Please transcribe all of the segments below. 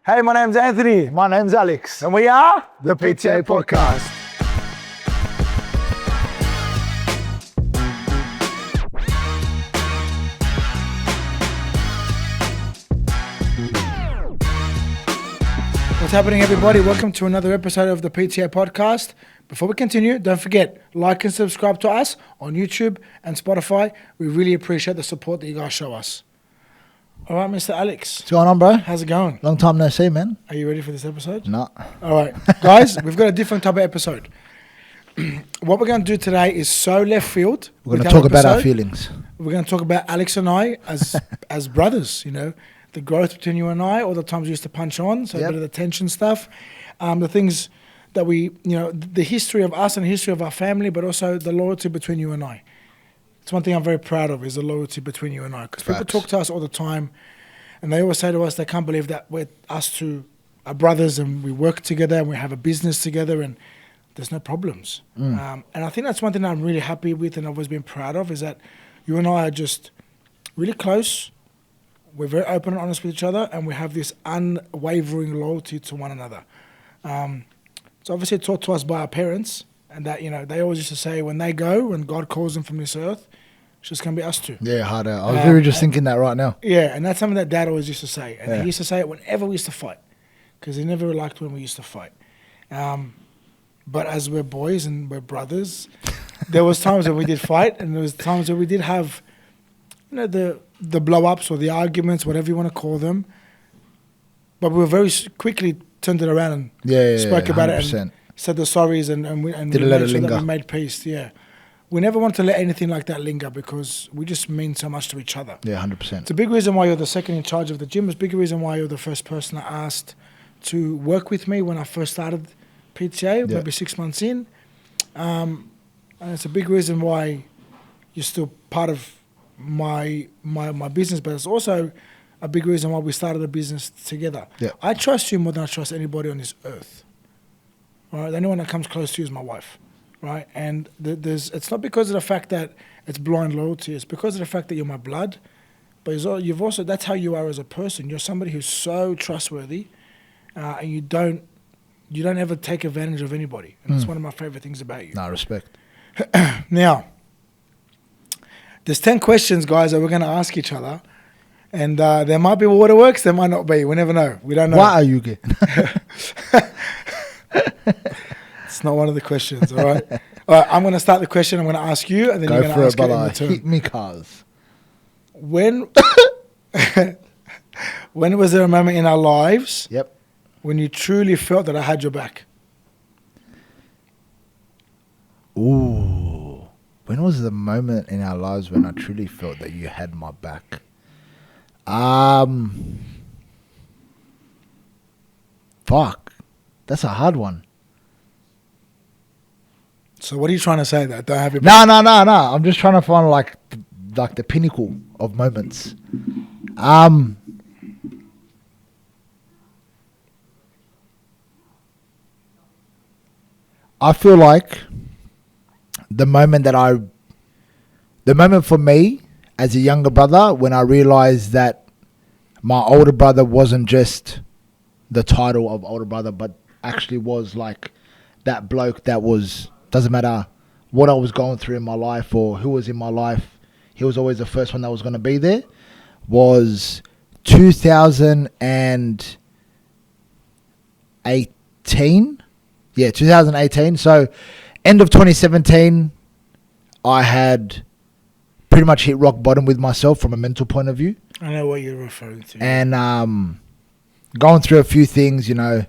Hey, my name's Anthony. My name's Alex. And we are The PTA Podcast. What's happening, everybody? Welcome to another episode of the PTA Podcast. Before we continue, don't forget, like and subscribe to us on YouTube and Spotify. We really appreciate the support that you guys show us. All right, Mr. Alex. What's going on, bro? How's it going? Long time no see, man. Are you ready for this episode? No. All right. Guys, we've got a different type of episode. What we're going to do today is so left field. We're going to talk about our feelings. We're going to talk about Alex and I as brothers, you know, the growth between you and I, all the times we used to punch on, so a bit of the tension stuff, the things that we, you know, the history of us and the history of our family, but also the loyalty between you and I. It's one thing I'm very proud of is the loyalty between you and I. Because people talk to us all the time and they always say to us they can't believe that us two are brothers and we work together and we have a business together and there's no problems. And I think that's one thing I'm really happy with and I've always been proud of is that you and I are just really close. We're very open and honest with each other and we have this unwavering loyalty to one another. It's obviously taught to us by our parents and that, you know, they always used to say when they go, when God calls them from this earth, it's just going to be us two. Yeah, harder. I was really just thinking that right now. Yeah, and that's something that Dad always used to say. And he used to say it whenever we used to fight because he never liked when we used to fight. But as we're boys and we're brothers, there was times when we did fight and there was times where we did have, you know, the blow-ups or the arguments, whatever you want to call them. But we were very quickly turned it around and spoke about it and said the sorries and we made sure that we made peace. Yeah. We never want to let anything like that linger because we just mean so much to each other. Yeah, 100%. It's a big reason why you're the second in charge of the gym. It's a big reason why you're the first person I asked to work with me when I first started PTA, maybe 6 months in. And it's a big reason why you're still part of my business, but it's also a big reason why we started a business together. Yeah. I trust you more than I trust anybody on this earth. All right, anyone that comes close to you is my wife, right? And it's not because of the fact that it's blind loyalty. It's because of the fact that you're my blood, but you've also that's how you are as a person. You're somebody who's so trustworthy, and you don't ever take advantage of anybody. And that's one of my favorite things about you. No, respect. Now, there's 10 questions, guys, that we're going to ask each other. And there might be waterworks, there might not be. We never know. We don't know. What are you getting? It's not one of the questions, all right? All right, I'm going to start the question. I'm going to ask you, and then you're going to ask it in return. Hit me, cars. When was there a moment in our lives when you truly felt that I had your back? Ooh. When was the moment in our lives when I truly felt that you had my back? Fuck. That's a hard one. So what are you trying to say that I don't have your back? No. I'm just trying to find like the pinnacle of moments. I feel like the moment for me as a younger brother, when I realized that my older brother wasn't just the title of older brother, but actually was like that bloke that was, doesn't matter what I was going through in my life or who was in my life, he was always the first one that was going to be there, was 2018. Yeah, 2018. So end of 2017, I had pretty much hit rock bottom with myself from a mental point of view. I know what you're referring to. And going through a few things, you know,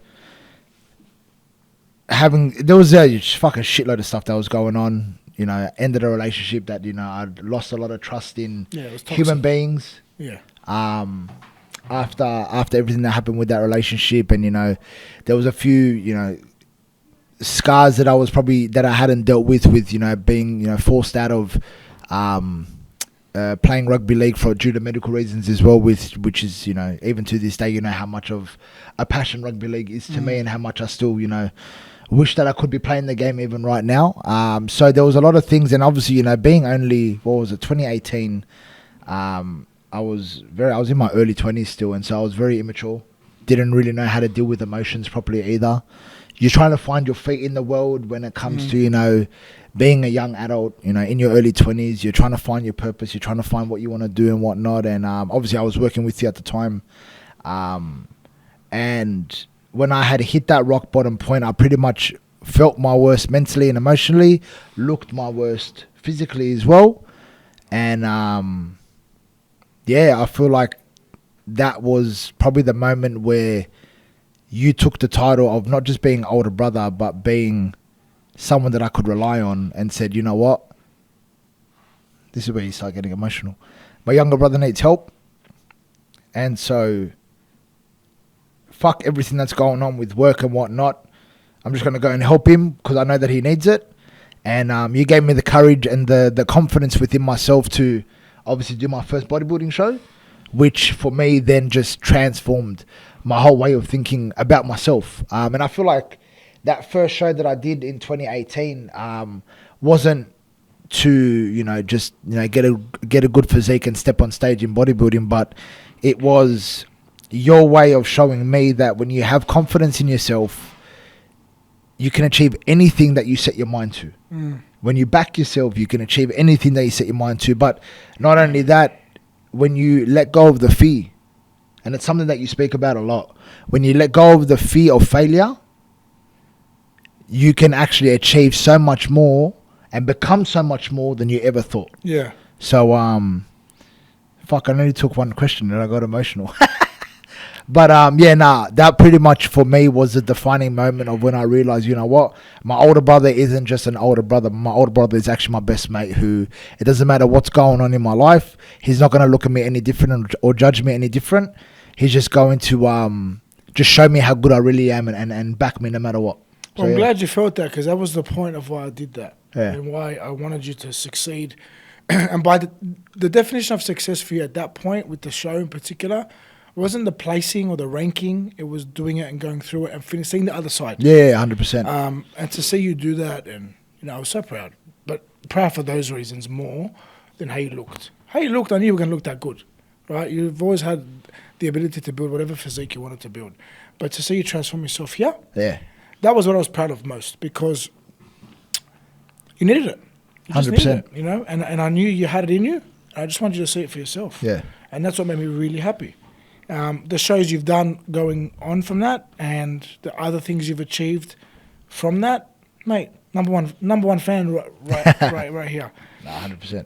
there was a fucking shitload of stuff that was going on. You know, ended a relationship that, you know, I'd lost a lot of trust in human beings. Yeah. After everything that happened with that relationship, and, you know, there was a few, you know, scars that I hadn't dealt with, you know, being, you know, forced out of playing rugby league due to medical reasons as well, which is, you know, even to this day, you know, how much of a passion rugby league is to me and how much I still, you know, wish that I could be playing the game even right now. So there was a lot of things, and obviously, you know, being only, 2018, I was in my early 20s still, and so I was very immature. didn't really know how to deal with emotions properly either. You're trying to find your feet in the world when it comes to, you know, being a young adult, you know, in your early 20s. You're trying to find your purpose. You're trying to find what you want to do and whatnot. And obviously I was working with you at the time. And when I had hit that rock bottom point, I pretty much felt my worst mentally and emotionally, looked my worst physically as well. And I feel like that was probably the moment where you took the title of not just being older brother, but being someone that I could rely on, and said, you know what? This is where you start getting emotional. My younger brother needs help. And so, fuck everything that's going on with work and whatnot. I'm just going to go and help him because I know that he needs it. And you gave me the courage and the confidence within myself to obviously do my first bodybuilding show, which for me then just transformed my whole way of thinking about myself. And I feel like that first show that I did in 2018 wasn't to, you know, just, you know, get a good physique and step on stage in bodybuilding, but it was your way of showing me that when you have confidence in yourself, you can achieve anything that you set your mind to. When you back yourself, you can achieve anything that you set your mind to. But not only that, when you let go of the fear, and it's something that you speak about a lot, when you let go of the fear of failure, you can actually achieve so much more and become so much more than you ever thought. Yeah. So, fuck, I only took one question and I got emotional. But that pretty much for me was the defining moment of when I realized, you know what, my older brother isn't just an older brother. My older brother is actually my best mate, who, it doesn't matter what's going on in my life, he's not going to look at me any different or judge me any different. He's just going to just show me how good I really am and back me no matter what. So, Well, I'm glad you felt that, because that was the point of why I did that, Yeah. and why I wanted you to succeed. And by the definition of success for you at that point, with the show in particular, wasn't the placing or the ranking. It was doing it and going through it and finishing the other side. Yeah, 100%. And to see you do that, and you know, I was so proud. But proud for those reasons more than how you looked. How you looked, I knew you were going to look that good, right? You've always had the ability to build whatever physique you wanted to build. But to see you transform yourself here, Yeah. that was what I was proud of most, because you needed it. You just 100%. needed it, you know? And I knew you had it in you. I just wanted you to see it for yourself. Yeah. And that's what made me really happy. The shows you've done going on from that, and the other things you've achieved from that, mate, number one fan right here. Nah, 100%.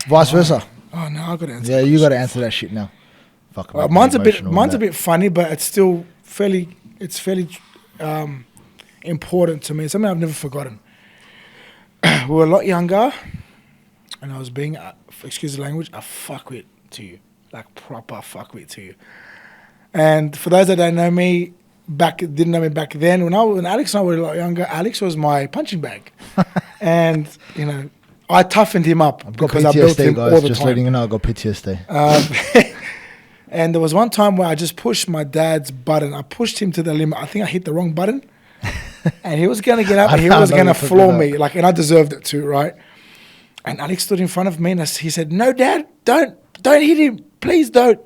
Vice versa. Oh no, I got to answer. Yeah, you got to answer that shit now. Fuck. Mine's a bit funny, but it's still fairly important to me. It's something I've never forgotten. We were a lot younger, and I was being, excuse the language, a fuckwit to you. Like proper fuckwit to you. And for those that don't know me, didn't know me back then, when Alex and I were a lot younger, Alex was my punching bag. And, you know, I toughened him up. I've got because I built PTSD, him guys. all the Just time. letting you know, I've got PTSD. And there was one time where I just pushed my dad's button. I pushed him to the limit. I think I hit the wrong button. And he was going to get up and he was going to floor me. Like, and I deserved it too, right? And Alex stood in front of me and he said, "No, Dad, don't hit him. Please don't."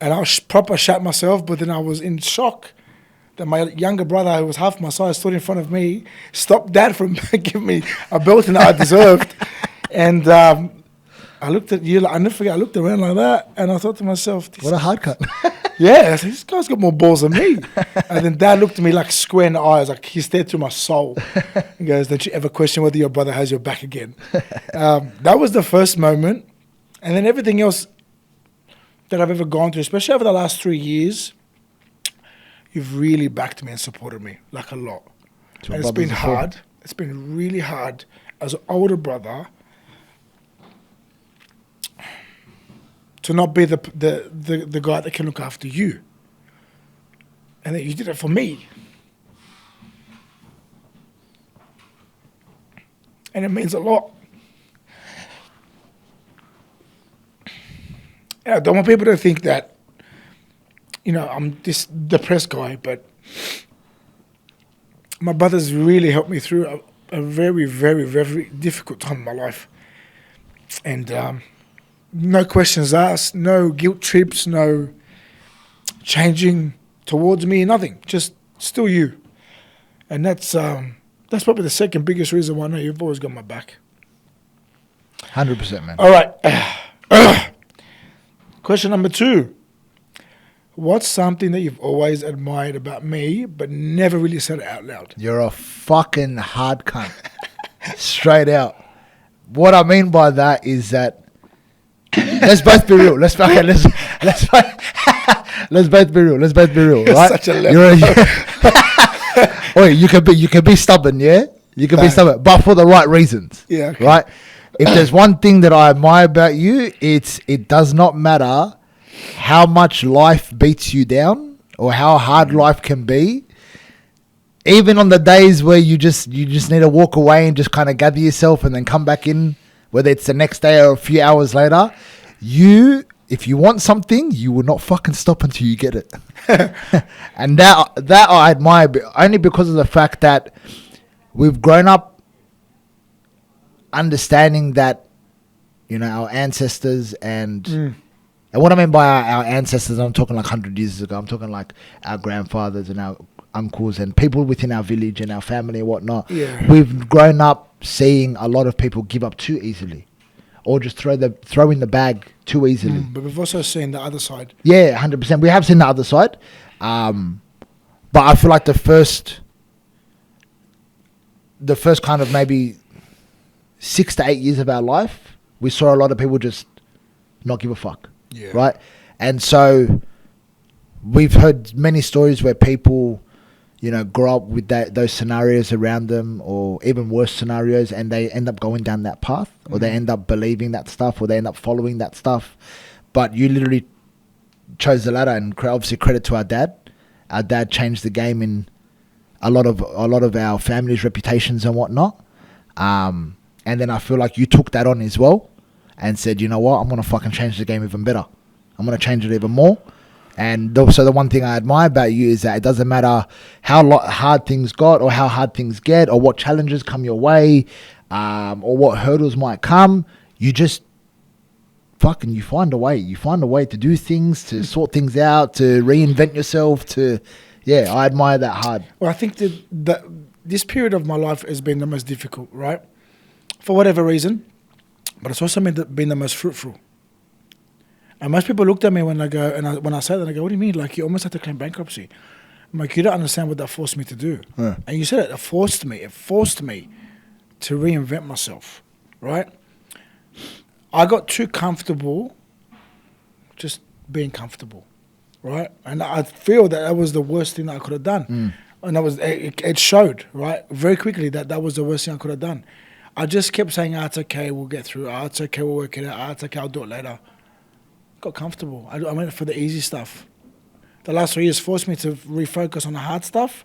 And I proper shat myself, but then I was in shock that my younger brother, who was half my size, stood in front of me, stopped Dad from giving me a belting that I deserved. And I looked at you, I never forget, I looked around like that, and I thought to myself, What a hard cut. yeah, I said, this guy's got more balls than me. And then Dad looked at me like square in the eyes, like he stared through my soul. He goes, "Don't you ever question whether your brother has your back again?" That was the first moment. And then everything else that I've ever gone through, especially over the last 3 years, you've really backed me and supported me, like a lot. And it's been hard. It's been really hard as an older brother to not be the guy that can look after you. And that you did it for me. And it means a lot. And I don't want people to think that, you know, I'm this depressed guy, but my brother's really helped me through a very, very, very difficult time in my life. And no questions asked, no guilt trips, no changing towards me, nothing. Just still you. And that's probably the second biggest reason why I know you've always got my back. 100%, man. All right. Question number 2. What's something that you've always admired about me but never really said it out loud? You're a fucking hard cunt. Straight out. What I mean by that is that let's both be real. Let's both be real. Let's both be real, You're right? such a level. Wait, you can be stubborn, yeah? You can be stubborn, but for the right reasons. Yeah, okay. Right? If there's one thing that I admire about you, it does not matter how much life beats you down or how hard life can be. Even on the days where you just need to walk away and just kind of gather yourself and then come back in, whether it's the next day or a few hours later, if you want something, you will not fucking stop until you get it. And that I admire, only because of the fact that we've grown up understanding that, our ancestors and what I mean by our ancestors, I'm talking like 100 years ago. I'm talking like our grandfathers and our uncles and people within our village and our family and whatnot. Yeah. We've grown up seeing a lot of people give up too easily, or just throw in the bag too easily. But we've also seen the other side. Yeah, 100%. We have seen the other side, but I feel like the first kind of maybe 6 to 8 years of our life, we saw a lot of people just not give a fuck. Yeah. Right? And so we've heard many stories where people, grow up with those scenarios around them, or even worse scenarios, and they end up going down that path, or they end up believing that stuff, or they end up following that stuff. But you literally chose the latter, and obviously credit to our dad. Our dad changed the game in a lot of our family's reputations and whatnot. And then I feel like you took that on as well and said, you know what, I'm going to fucking change the game even better. I'm going to change it even more. And also the one thing I admire about you is that it doesn't matter how hard things got or how hard things get or what challenges come your way, or what hurdles might come. You just you find a way. You find a way to do things, to sort things out, to reinvent yourself, I admire that hard. Well, I think that this period of my life has been the most difficult, right? For whatever reason, but it's also been the most fruitful. And most people looked at me when I say that, I go, what do you mean? Like, you almost had to claim bankruptcy. I'm like, you don't understand what that forced me to do. Yeah. And you said it forced me to reinvent myself, right? I got too comfortable just being comfortable, right? And I feel that was the worst thing that I could have done. And it showed, right, very quickly that was the worst thing I could have done. I just kept saying, it's okay, we'll get through. It's okay, we'll work it out. It's okay, I'll do it later. Got comfortable. I went for the easy stuff. The last 3 years forced me to refocus on the hard stuff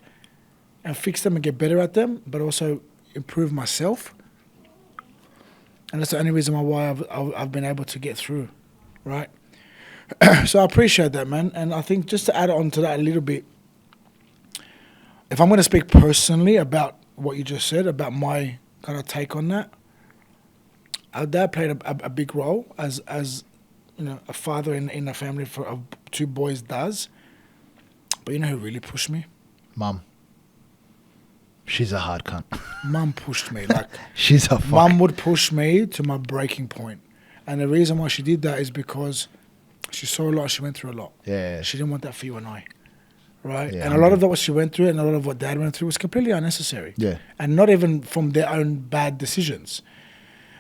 and fix them and get better at them, but also improve myself. And that's the only reason why I've been able to get through, right? So I appreciate that, man. And I think just to add on to that a little bit, if I'm going to speak personally about what you just said, about my kind of take on that, our dad played a big role as a father in a family of 2 boys does. But you know who really pushed me? Mum. She's a hard cunt. Mum pushed me. Like, she's a fuck. Mum would push me to my breaking point. And the reason why she did that is because she saw a lot, she went through a lot. Yeah. She didn't want that for you and I. Right? Yeah, and a lot of that what she went through and a lot of what Dad went through was completely unnecessary. Yeah. And not even from their own bad decisions.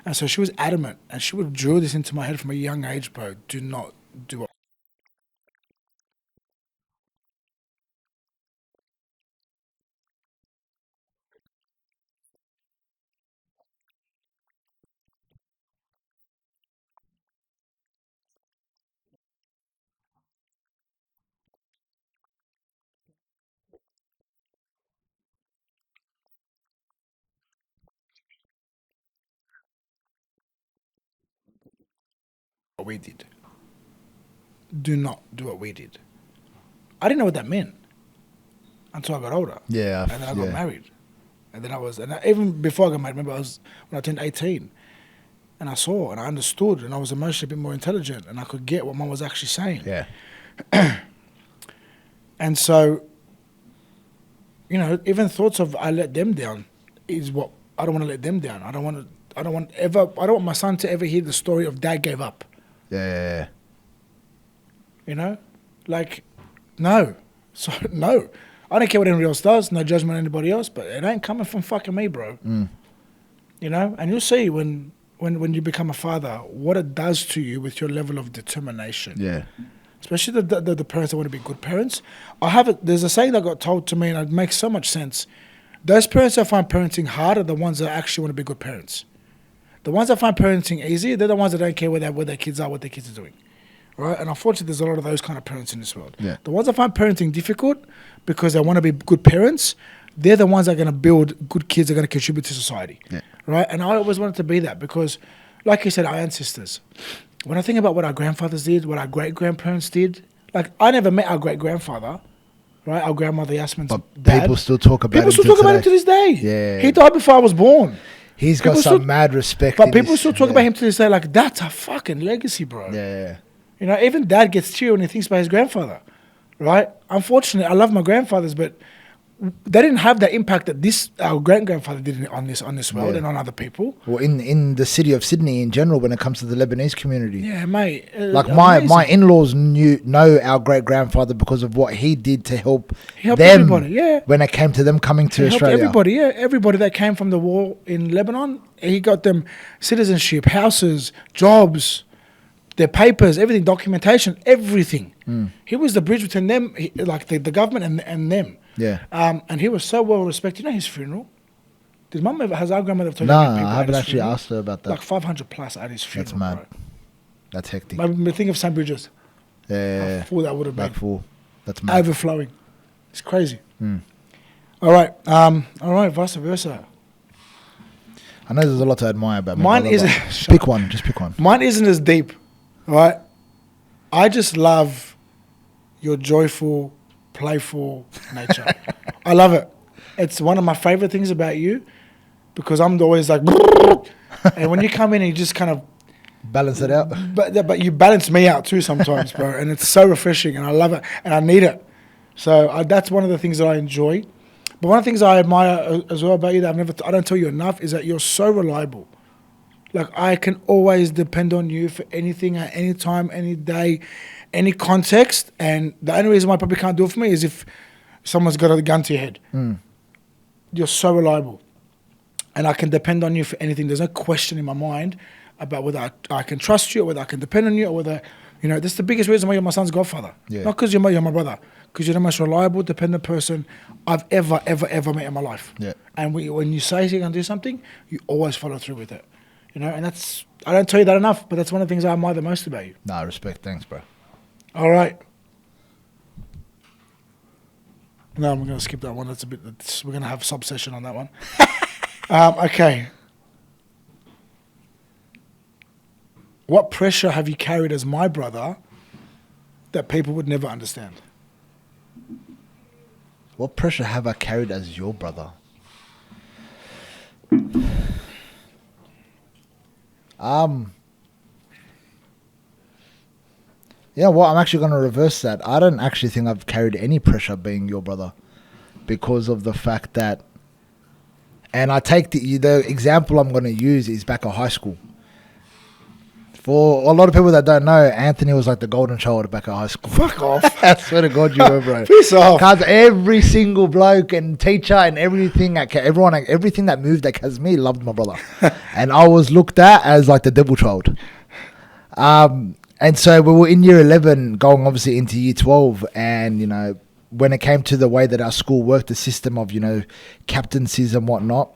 And so she was adamant, and she would drill this into my head from a young age, bro. Do not do it. What we did. Do not do what we did. I didn't know what that meant until I got older. Yeah. And then I got married. And then even before I got married, remember when I turned 18, and I saw and I understood and I was emotionally a bit more intelligent and I could get what Mum was actually saying. Yeah. And so, you know, even thoughts of I let them down is what I don't want to let them down. I don't want my son to ever hear the story of dad gave up. Yeah. You know, like, no. So no, I don't care what anybody else does. No judgment on anybody else, but it ain't coming from fucking me, bro. You know, and you'll see when you become a father what it does to you with your level of determination. Yeah. Especially the parents that want to be good parents. There's a saying that got told to me, and it makes so much sense. Those parents that find parenting hard are the ones that actually want to be good parents. The ones that find parenting easy, they're the ones that don't care where their kids are, what their kids are doing. Right? And unfortunately, there's a lot of those kind of parents in this world. Yeah. The ones that find parenting difficult because they want to be good parents, they're the ones that are going to build good kids that are going to contribute to society. Yeah. Right? And I always wanted to be that because, like you said, our ancestors. When I think about what our grandfathers did, what our great-grandparents did, like, I never met our great-grandfather, right? Our grandmother Yasmin's dad. People still talk about him. People still talk about him to this day. Yeah. He died before I was born. He's got some mad respect. But people still talk about him to this day. Like, that's a fucking legacy, bro. Yeah. You know, even dad gets teary when he thinks about his grandfather, right? Unfortunately, I love my grandfathers, but they didn't have that impact that our great-grandfather did on this world and on other people. Well, in the city of Sydney in general, when it comes to the Lebanese community. Yeah, mate. Like my in-laws know our great-grandfather because of what he did to help them everybody, yeah. when it came to them coming to Australia. Everybody, yeah. Everybody that came from the war in Lebanon, he got them citizenship, houses, jobs, their papers, everything, documentation, everything. He was the bridge between them, like the government and them. Yeah. And he was so well respected. You know his funeral? Has our grandmother told you? No, I haven't actually asked her about that. Like 500 plus at his funeral. That's mad. Bro. That's hectic. Maybe think of St. Bridges. Yeah. How full that would have been. Like full. That's mad. Overflowing. It's crazy. All right. Vice versa. I know there's a lot to admire about me. Mine isn't. Pick one. Just pick one. Mine isn't as deep. All right. I just love your joyful, playful nature. I love it. It's one of my favorite things about you because I'm always like, and when you come in and you just kind of balance it out. But you balance me out too sometimes, bro. And it's so refreshing, and I love it, and I need it. So that's one of the things that I enjoy. But one of the things I admire as well about you that I don't tell you enough is that you're so reliable. Like, I can always depend on you for anything at any time, any day, any context. And the only reason why I probably can't do it for me is if someone's got a gun to your head. You're so reliable. And I can depend on you for anything. There's no question in my mind about whether I can trust you or whether I can depend on you or whether, you know, that's the biggest reason why you're my son's godfather. Yeah. Not because you're my brother, because you're the most reliable, dependent person I've ever met in my life. Yeah. And when you say you're going to do something, you always follow through with it. You know, and that's, I don't tell you that enough, but that's one of the things I admire the most about you. Nah, respect. Thanks, bro. All right. No, I'm going to skip that one. We're going to have a sub-session on that one. Okay. What pressure have you carried as my brother that people would never understand? What pressure have I carried as your brother? Yeah, well, I'm actually going to reverse that. I don't actually think I've carried any pressure being your brother because of the fact that, and I take the example I'm going to use is back at high school. For a lot of people that don't know, Anthony was like the golden child back at high school. Fuck off. I swear to God you were, bro. Piss off. Because every single bloke and teacher and everything, everything that moved at Kassis loved my brother. And I was looked at as like the devil child. And so we were in year 11 going obviously into year 12. And, you know, when it came to the way that our school worked, the system of, you know, captaincies and whatnot,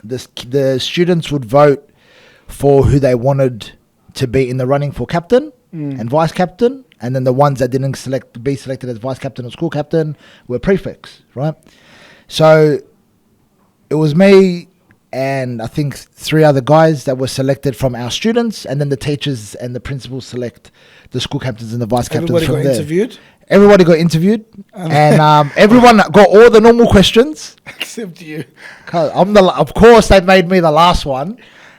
the students would vote for who they wanted to be in the running for captain and vice captain, and then the ones that didn't be selected as vice captain or school captain were prefects, right? So it was me and I think 3 other guys that were selected from our students, and then the teachers and the principals select the school captains and the vice captains. Everybody got interviewed? Everybody got interviewed, and everyone got all the normal questions. Except you. Of course, they made me the last one.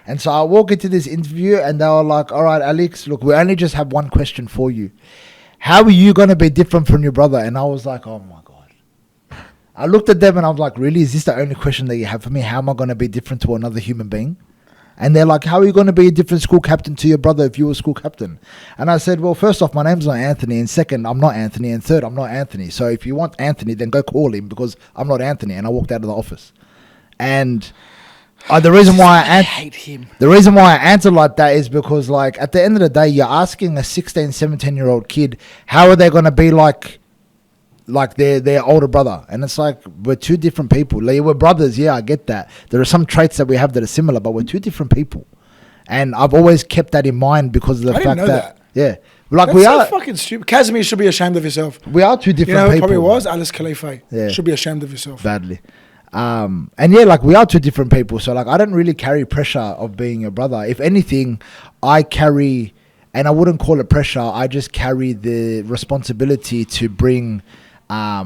And so I walk into this interview and they were like, all right, Alex, look, we only just have one question for you. how are you going to be different from your brother? And I was like, oh my God. I looked at them and I was like, really? Is this the only question that you have for me? How am I going to be different to another human being? And they're like, how are you going to be a different school captain to your brother if you were school captain? And I said, well, first off, my name's not Anthony. And second, I'm not Anthony. And third, I'm not Anthony. So if you want Anthony, then go call him because I'm not Anthony. And I walked out of the office. And the reason why I hate him. The reason why I answer like that is because, like, at the end of the day, you're asking a 16, 17-year-old kid, how are they going to be like their older brother? And it's like, we're two different people. Like, we're brothers, yeah, I get that. There are some traits that we have that are similar, but we're two different people. And I've always kept that in mind because of the fact that, yeah, like That's we so are fucking stupid. Casimir should be ashamed of yourself. We are two different you know, people. Probably was Alice Khalifa. Yeah. Should be ashamed of yourself. Badly. And yeah, like we are two different people. So like, I don't really carry pressure of being your brother. If anything, I carry, and I wouldn't call it pressure, I just carry the responsibility to bring a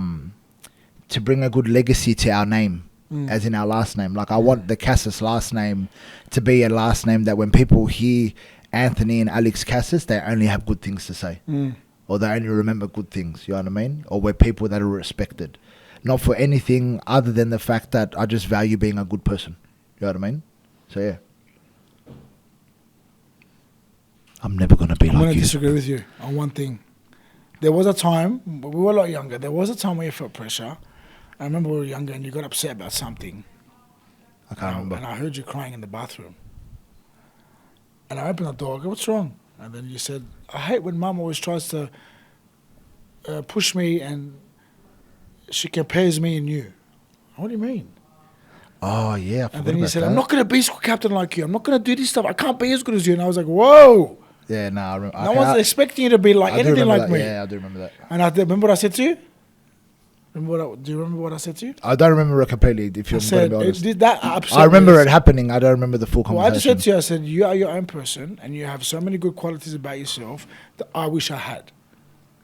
good legacy to our name, as in our last name. Like, I want the Kassis last name to be a last name that when people hear Anthony and Alex Kassis, they only have good things to say. Or they only remember good things, you know what I mean? Or we're people that are respected. Not for anything other than the fact that I just value being a good person. You know what I mean? So, yeah. I'm never going to be like you. I'm going to disagree with you on one thing. There was a time, we were a lot younger, there was a time where you felt pressure. I remember we were younger and you got upset about something. I can't remember. And I heard you crying in the bathroom. And I opened the door, I go, what's wrong? And then you said, I hate when mum always tries to push me and she compares me and you. What do you mean? Oh, yeah. And then you said, I'm not going to be school captain like you. I'm not going to do this stuff. I can't be as good as you. And I was like, whoa. Yeah, no, I remember. No one's expecting you to be like anything like that. me. Yeah, I do remember that. And remember what I said to you? Do you remember what I said to you? I don't remember it completely, if you're going to be honest. That I remember it happening. I don't remember the full conversation. Well, I just said to you, I said, you are your own person and you have so many good qualities about yourself that I wish I had.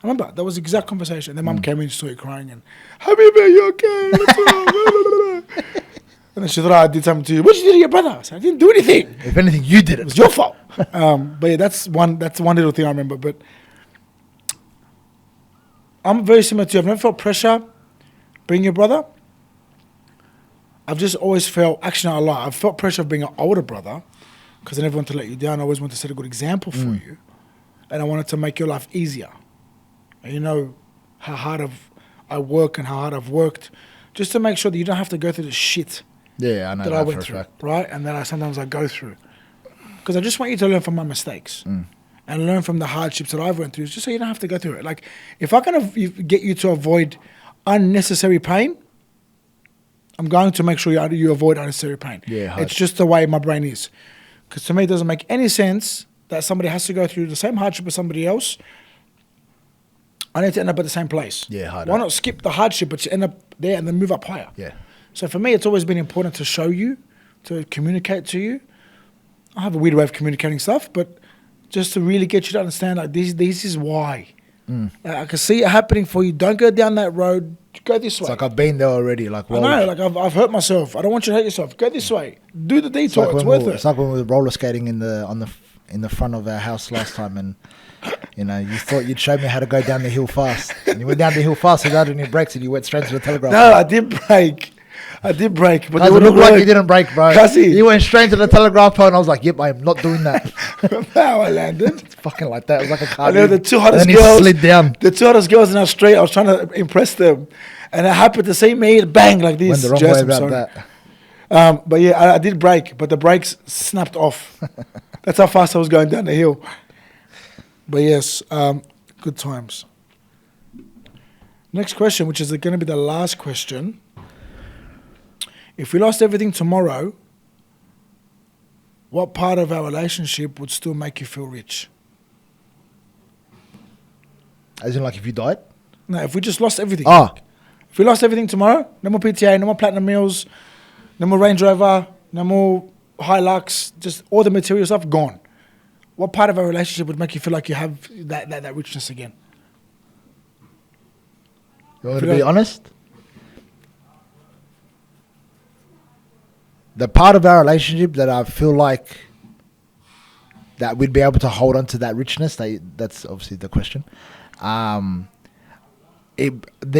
I remember, that was the exact conversation. And then mum came in and started crying and, Habibi, you okay? What's wrong? And then she thought I did something to you. What did you do to your brother? I said, I didn't do anything. If anything, you did it. It was your fault. But yeah, that's one little thing I remember. But I'm very similar to you. I've never felt pressure being your brother. I've just always felt, actually not a lot, I've felt pressure of being an older brother because I never want to let you down. I always want to set a good example for you. And I wanted to make your life easier. And you know how hard I work and how hard I've worked just to make sure that you don't have to go through the shit Yeah, I know that that I for went a through, fact. right? And that sometimes I go through. Because I just want you to learn from my mistakes and learn from the hardships that I've went through, just so you don't have to go through it. Like, if I can get you to avoid unnecessary pain, I'm going to make sure you avoid unnecessary pain. Yeah, it's just the way my brain is. Because to me, it doesn't make any sense that somebody has to go through the same hardship as somebody else. I need to end up at the same place. Yeah, harder. Why not skip the hardship, but you end up there and then move up higher? Yeah. So for me, it's always been important to show you, to communicate to you. I have a weird way of communicating stuff, but just to really get you to understand, like, this is why. I can see it happening for you. Don't go down that road. Go this way. It's like I've been there already. Like, I know, like I've hurt myself. I don't want you to hurt yourself. Go this way. Do the detour. It's worth it. It's like when we were roller skating in the front of our house last time, and you know, you thought you'd show me how to go down the hill fast. And you went down the hill fast without any brakes, and you went straight to the telegraph. No, I did break. But It they looked like you didn't break, bro. Kassis. You went straight to the telegraph pole, and I was like, "Yep, I am not doing that." How I landed. It's fucking like that. It was like a car. I know the two hottest and then girls. he slid down. The two hottest girls in our street. I was trying to impress them, and it happened to see me bang like this. Went the wrong Jess, way I'm about sorry. that. But yeah, I did break, but the brakes snapped off. That's how fast I was going down the hill. But yes, good times. Next question, which is going to be the last question. If we lost everything tomorrow, what part of our relationship would still make you feel rich? As in, like, if you died? No, if we just lost everything. Ah. If we lost everything tomorrow, no more PTA, no more platinum meals, no more Range Rover, no more Hilux, just all the material stuff gone. What part of our relationship would make you feel like you have that richness again? You want me to be honest? The part of our relationship that I feel like that we'd be able to hold on to that richness, that's obviously the question. The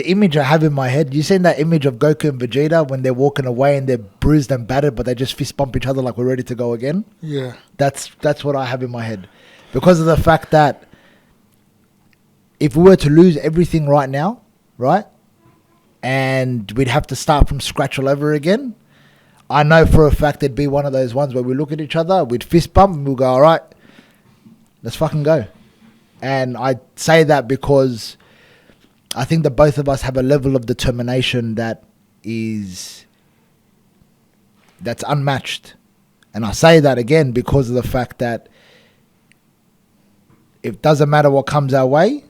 image I have in my head, you seen that image of Goku and Vegeta when they're walking away and they're bruised and battered, but they just fist bump each other like we're ready to go again? Yeah. That's what I have in my head. Because of the fact that if we were to lose everything right now, right, and we'd have to start from scratch all over again, I know for a fact it'd be one of those ones where we look at each other, we'd fist bump and we'll go, all right, let's fucking go. And I say that because I think that both of us have a level of determination that's unmatched. And I say that again because of the fact that it doesn't matter what comes our way,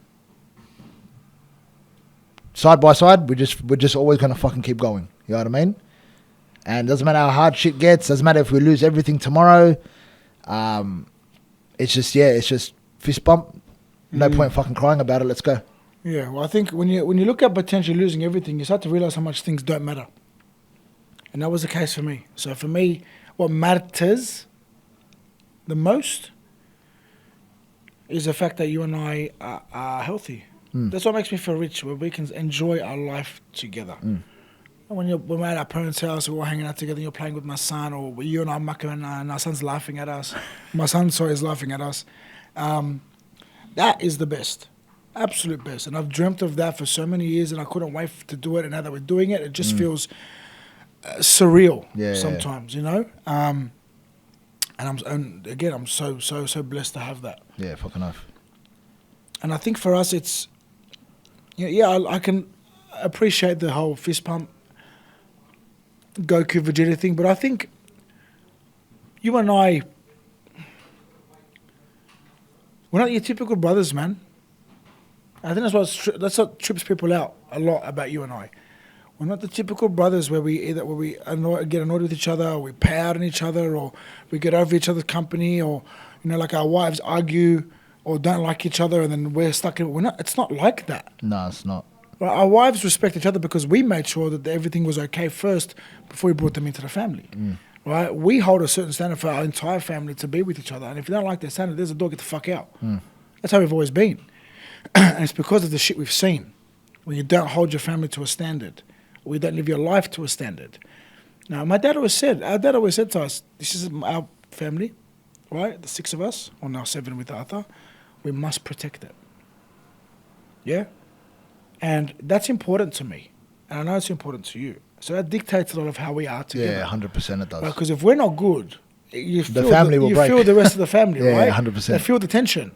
side by side, we're just always gonna fucking keep going. You know what I mean? And it doesn't matter how hard shit gets, doesn't matter if we lose everything tomorrow. It's just fist bump. No point fucking crying about it. Let's go. Yeah, well, I think when you look at potentially losing everything, you start to realize how much things don't matter. And that was the case for me. So for me, what matters the most is the fact that you and I are healthy. That's what makes me feel rich, where we can enjoy our life together. And when we're at our parents' house, we're all hanging out together, and you're playing with my son, or you and I mucking and our son's laughing at us. My son, is laughing at us. That is the best. Absolute best. And I've dreamt of that for so many years, and I couldn't wait to do it. And now that we're doing it, it just feels surreal sometimes, you know? And I'm so blessed to have that. Yeah, fucking oath. And I think for us, it's, I can appreciate the whole fist pump, Goku Vegeta thing, but I think you and I, we're not your typical brothers, man. I think that's what trips people out a lot about you and I. We're not the typical brothers where we get annoyed with each other, or we pay out on each other, or we get over each other's company, or like our wives argue or don't like each other, and then we're stuck in. It's not like that. No, it's not. Right? Our wives respect each other because we made sure that everything was okay first before we brought them into the family. Right? We hold a certain standard for our entire family to be with each other, and if you don't like their standard, there's a door, get the fuck out. That's how we've always been. And it's because of the shit we've seen, where you don't hold your family to a standard, or you don't live your life to a standard. Now, our dad always said to us, this is our family, right? The 6 of us, or now 7 with Arthur, we must protect it. Yeah? And that's important to me. And I know it's important to you. So that dictates a lot of how we are together. Yeah, 100% it does. Because if we're not good, you feel the rest of the family, right? 100%. They feel the tension.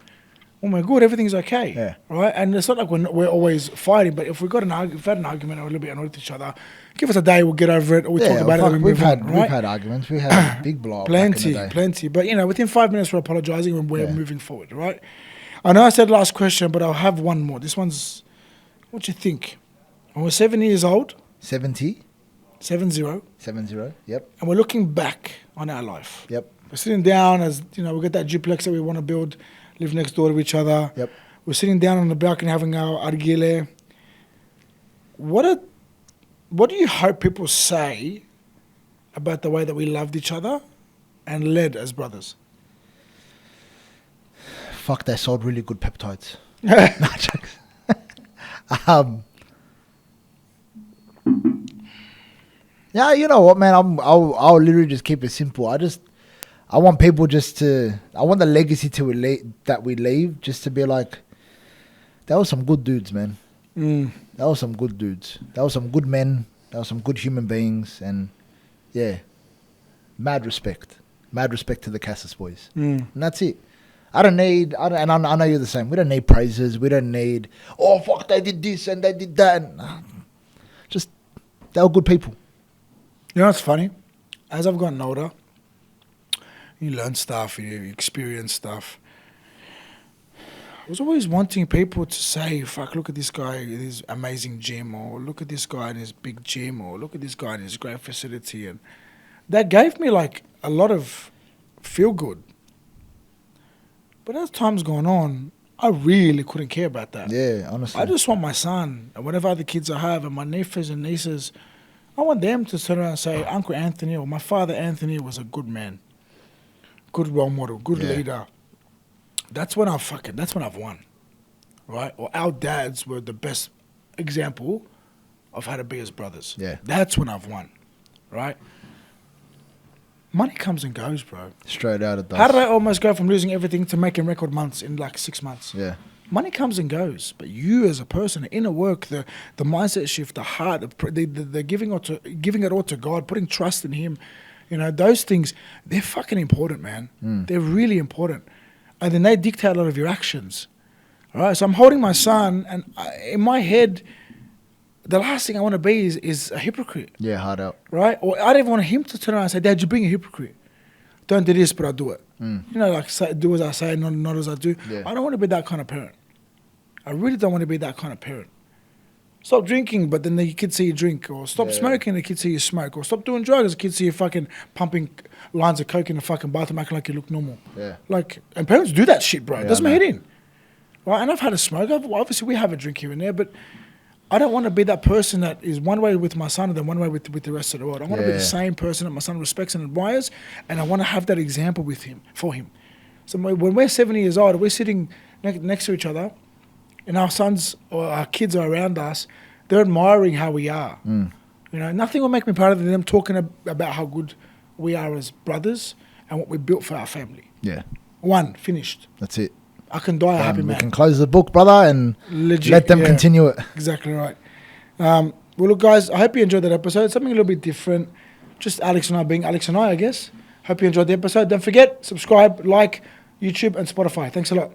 Oh my God, everything's okay. Yeah. Right? And it's not like we're always fighting, but if we've had an argument or a little bit annoyed with each other, give us a day, we'll get over it, or we talk about it and we move on, right? We've had arguments. We had big blow up Plenty. But, within 5 minutes we're apologising and we're moving forward, right? I know I said last question, but I'll have one more. This one's, what do you think? When we're 7 years old. 70? 70. 70, yep. And we're looking back on our life. Yep. We're sitting down as, we got that duplex that we want to build, live next door to each other. Yep. We're sitting down on the balcony having our argile. What do you hope people say about the way that we loved each other and led as brothers? Fuck, they sold really good peptides. Yeah, you know what, man? I'll literally just keep it simple. I want people I want the legacy that we leave just to be like, that was some good dudes, man. That was some good dudes. That was some good men. That was some good human beings. And yeah, mad respect to the Kassis boys. And that's it. I know you're the same. We don't need praises. We don't need, oh, fuck, they did this and they did that. Just, they were good people. You know what's funny? As I've gotten older, you learn stuff, you experience stuff. I was always wanting people to say, fuck, look at this guy in his amazing gym, or look at this guy in his big gym, or look at this guy in his great facility. And that gave me like a lot of feel good. But as time's gone on, I really couldn't care about that. Yeah, honestly. I just want my son and whatever other kids I have and my nephews and nieces, I want them to turn around and say, Uncle Anthony or my father Anthony was a good man, good role model, good leader. That's when I've won, right? Or our dads were the best example of how to be as brothers. Yeah. That's when I've won, right? Money comes and goes, bro. Straight out it does. How did I almost go from losing everything to making record months in like 6 months? Yeah. Money comes and goes, but you as a person, the inner work, the mindset shift, the heart, the giving it all to God, putting trust in Him, you know, those things, they're fucking important, man. They're really important. And then they dictate a lot of your actions. All right, so I'm holding my son, and in my head, the last thing I want to be is a hypocrite. Yeah, hard out. Right? Or I don't even want him to turn around and say, Dad, you're being a hypocrite. Don't do this, but I do it. You know, like do as I say, not as I do. Yeah. I don't want to be that kind of parent. I really don't want to be that kind of parent. Stop drinking, but then the kids see you drink. Or stop smoking, the kids see you smoke. Or stop doing drugs, the kids see you fucking pumping lines of coke in the fucking bathroom, acting like you look normal. Yeah. Like, and parents do that shit, bro. It Yeah, does my I head know. in. Right? And I've had a smoke. Obviously, we have a drink here and there, but I don't want to be that person that is one way with my son and then one way with the rest of the world. I want to be the same person that my son respects and admires, and I want to have that example for him. So when we're 70 years old, we're sitting next to each other, and our sons or our kids are around us, they're admiring how we are. You know, nothing will make me prouder than them talking about how good we are as brothers and what we built for our family. Yeah. One, finished. That's it. I can die a happy We man. can close the book, brother, and Legit, let them yeah. continue it. Exactly right. Well, look, guys, I hope you enjoyed that episode. Something a little bit different. Just Alex and I being Alex and I guess. Hope you enjoyed the episode. Don't forget, subscribe, like YouTube and Spotify. Thanks a lot.